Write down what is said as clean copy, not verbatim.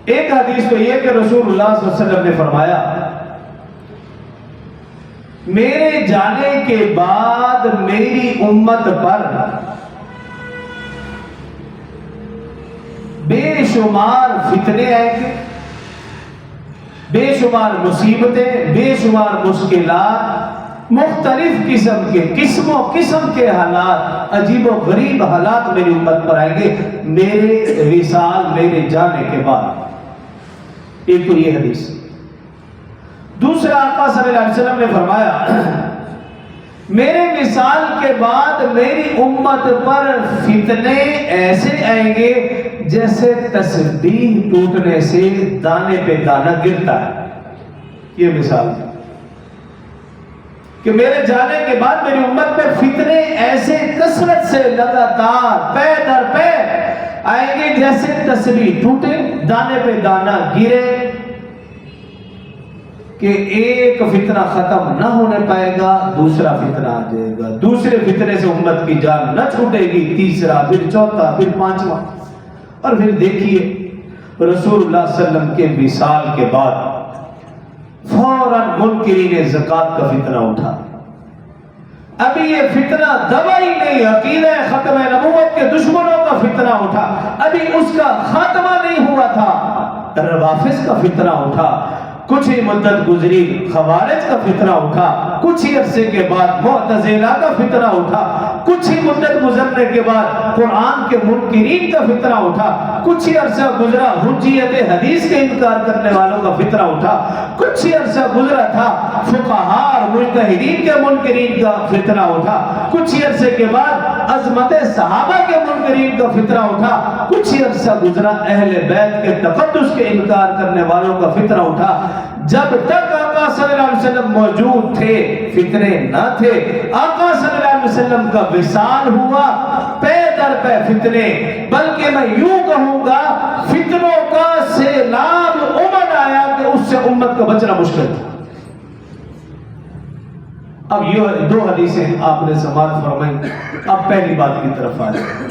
ایک حدیث تو یہ کہ رسول اللہ صلی اللہ علیہ وسلم نے فرمایا میرے جانے کے بعد میری امت پر بے شمار فتنے آئیں گے، بے شمار مصیبتیں، بے شمار مشکلات، مختلف قسم و قسم کے حالات، عجیب و غریب حالات میری امت پر آئیں گے میرے وصال، میرے جانے کے بعد۔ ایک تو یہ حدیث۔ دوسرا آقا صلی اللہ علیہ وسلم نے فرمایا میرے وصال کے بعد میری امت پر فتنے ایسے آئیں گے جیسے تسبیح ٹوٹنے سے دانے پہ دانہ گرتا ہے۔ یہ مثال ہے کہ میرے جانے کے بعد میری امت پہ فتنے ایسے کثرت سے لگاتار پے در پے آئیں گے جیسے تسبیح ٹوٹے، دانے پہ دانہ گرے، کہ ایک فتنہ ختم نہ ہونے پائے گا، دوسرا فتنہ آ جائے گا، دوسرے فتنے سے امت کی جان نہ چھوٹے گی، تیسرا، پھر چوتھا، پھر پانچواں۔ اور پھر دیکھیے رسول اللہ صلی اللہ علیہ وسلم کے وصال کے بعد فوراً منکرین زکوٰۃ کا فتنہ اٹھا۔ ابھی یہ فتنہ دبا ہی نہیں، عقیدہ ختم نبوت کے دشمنوں کا فتنہ اٹھا، ابھی اس کا خاتمہ نہیں ہوا تھا، روافض کا فتنہ اٹھا، کچھ ہی مدت گزری خوارج کا فتنہ اٹھا، کچھ ہی عرصے کے بعد معتزلہ کا فتنہ اٹھا، کچھ ہی مدت گزرنے کے بعد قرآن کے منکرین کا فتنہ اٹھا، کچھ ہی عرصہ گزرا حجیت حدیث کے انکار کرنے والوں کا فتنہ اٹھا، کچھ ہی عرصہ گزرا تھا فقہاء اور مجتہدین کے منکرین کا فتنہ اٹھا، کچھ ہی عرصے کے بعد عظمت صحابہ کے منکرین کا فتنہ اٹھا، کچھ ہی عرصہ گزرا اہل بیت کے تقدس کے انکار کرنے والوں کا فتنہ اٹھا۔ جب تک آقا صلی اللہ علیہ وسلم موجود تھے فتنے نہ تھے، آقا صلی اللہ علیہ وسلم کا وصال ہوا پے در پے فتنے، بلکہ میں یوں کہوں گا فتنوں کا سیلاب امن آیا کہ اس سے امت کا بچنا مشکل تھا۔ اب یہ دو حدیثیں آپ نے سماعت فرمائی، اب پہلی بات کی طرف آ جائیں۔